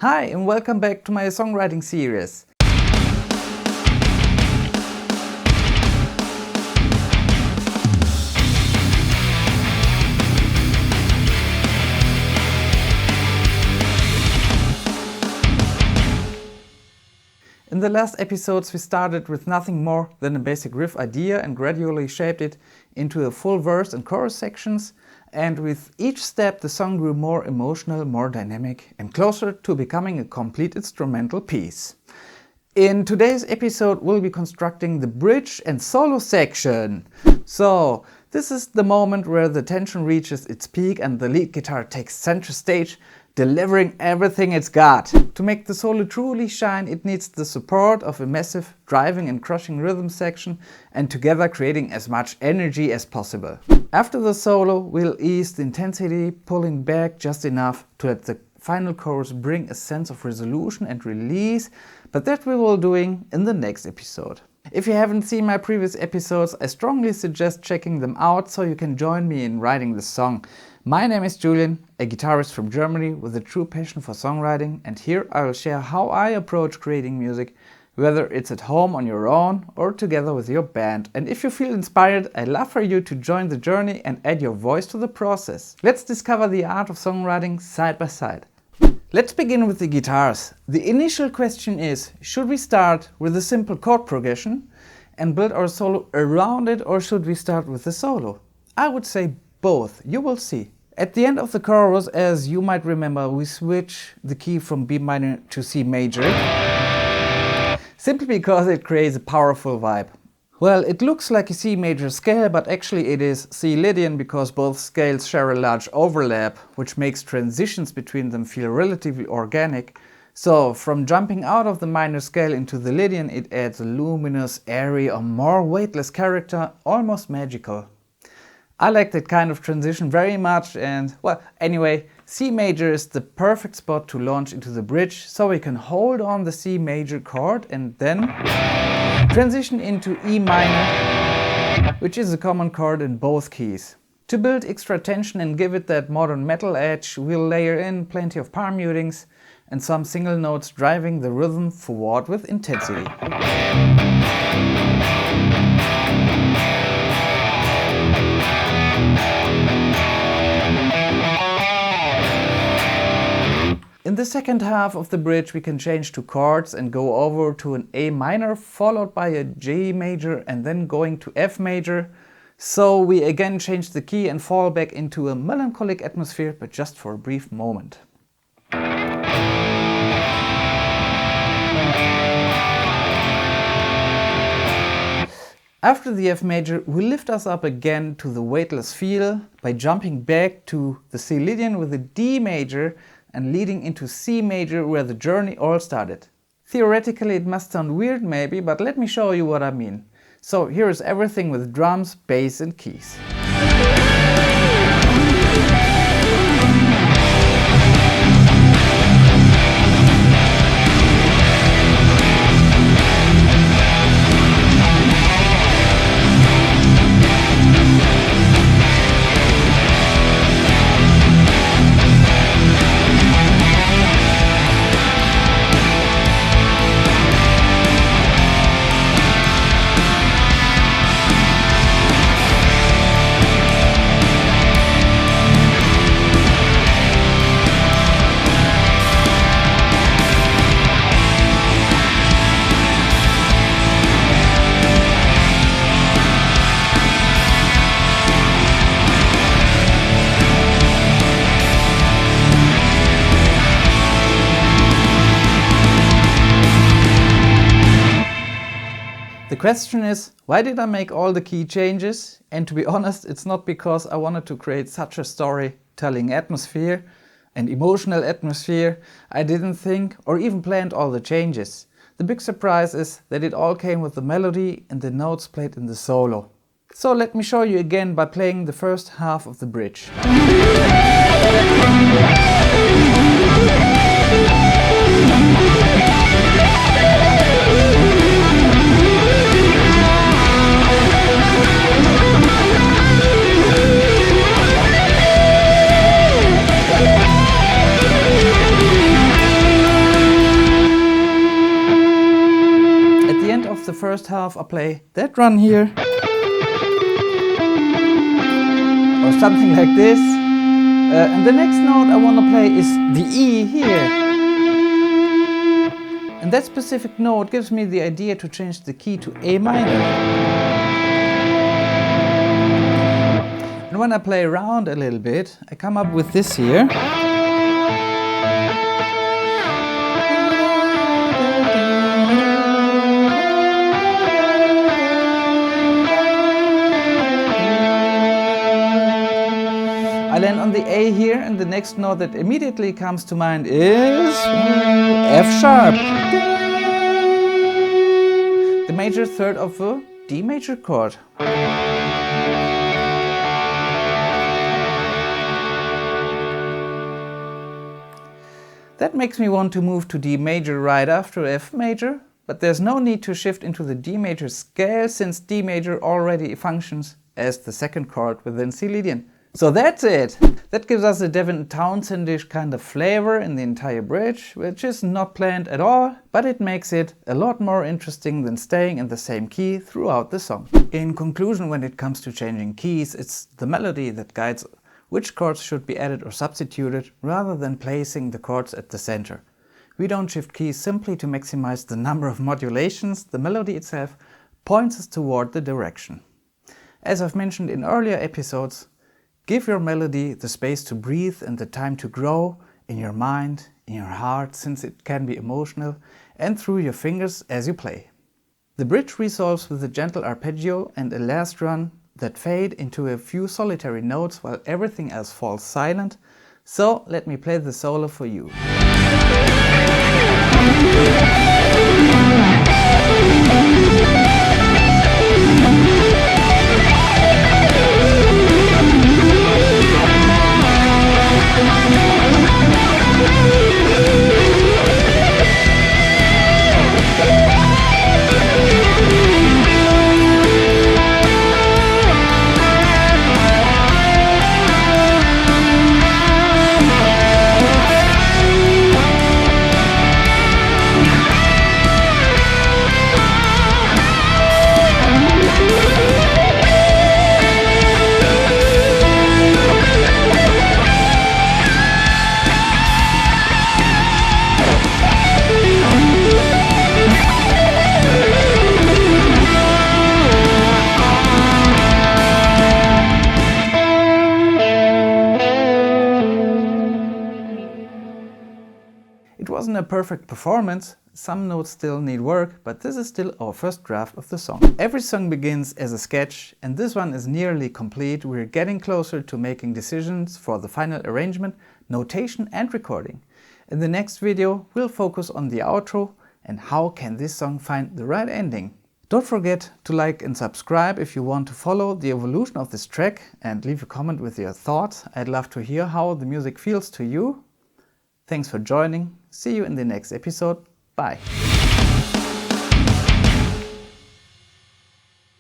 Hi and welcome back to my songwriting series. In the last episodes we started with nothing more than a basic riff idea and gradually shaped it into a full verse and chorus sections, and with each step the song grew more emotional, more dynamic and closer to becoming a complete instrumental piece. In today's episode we'll be constructing the bridge and solo section. So this is the moment where the tension reaches its peak and the lead guitar takes center stage, delivering everything it's got. To make the solo truly shine, it needs the support of a massive driving and crushing rhythm section and together creating as much energy as possible. After the solo, we'll ease the intensity, pulling back just enough to let the final chorus bring a sense of resolution and release, but that we will be doing in the next episode. If you haven't seen my previous episodes, I strongly suggest checking them out so you can join me in writing the song. My name is Julian, a guitarist from Germany with a true passion for songwriting, and here I will share how I approach creating music, whether it's at home on your own or together with your band. And if you feel inspired, I'd love for you to join the journey and add your voice to the process. Let's discover the art of songwriting side by side. Let's begin with the guitars. The initial question is, should we start with a simple chord progression and build our solo around it, or should we start with the solo? I would say both, you will see. At the end of the chorus, as you might remember, we switch the key from B minor to C major, simply because it creates a powerful vibe. Well, it looks like a C major scale, but actually it is C Lydian because both scales share a large overlap, which makes transitions between them feel relatively organic. So, from jumping out of the minor scale into the Lydian, it adds a luminous, airy, or more weightless character, almost magical. I like that kind of transition very much, and well, anyway, C major is the perfect spot to launch into the bridge, so we can hold on the C major chord and then transition into E minor, which is a common chord in both keys. To build extra tension and give it that modern metal edge, we'll layer in plenty of palm mutings and some single notes driving the rhythm forward with intensity. In the second half of the bridge we can change to chords and go over to an A minor followed by a G major and then going to F major. So we again change the key and fall back into a melancholic atmosphere, but just for a brief moment. After the F major, we lift us up again to the weightless feel by jumping back to the C Lydian with a D major and leading into C major where the journey all started. Theoretically it must sound weird maybe, but let me show you what I mean. So here is everything with drums, bass and keys. The question is, why did I make all the key changes? And to be honest, it's not because I wanted to create such a storytelling atmosphere, an emotional atmosphere. I didn't think or even planned all the changes. The big surprise is that it all came with the melody and the notes played in the solo. So let me show you again by playing the first half of the bridge. first half I play that run here. Or something like this. And the next note I want to play is the E here. And that specific note gives me the idea to change the key to A minor. And when I play around a little bit, I come up with this here. I land on the A here, and the next note that immediately comes to mind is F sharp. The major third of a D major chord. That makes me want to move to D major right after F major, but there's no need to shift into the D major scale since D major already functions as the second chord within C Lydian. So that's it! That gives us a Devin Townsendish kind of flavor in the entire bridge, which is not planned at all, but it makes it a lot more interesting than staying in the same key throughout the song. In conclusion, when it comes to changing keys, it's the melody that guides which chords should be added or substituted, rather than placing the chords at the center. We don't shift keys simply to maximize the number of modulations, the melody itself points us toward the direction. As I've mentioned in earlier episodes, give your melody the space to breathe and the time to grow in your mind, in your heart, since it can be emotional, and through your fingers as you play. The bridge resolves with a gentle arpeggio and a last run that fade into a few solitary notes while everything else falls silent, so let me play the solo for you. It wasn't a perfect performance, some notes still need work, but this is still our first draft of the song. Every song begins as a sketch, and this one is nearly complete. We're getting closer to making decisions for the final arrangement, notation and recording. In the next video, we'll focus on the outro and how can this song find the right ending. Don't forget to like and subscribe if you want to follow the evolution of this track, and leave a comment with your thoughts. I'd love to hear how the music feels to you. Thanks for joining. See you in the next episode. Bye.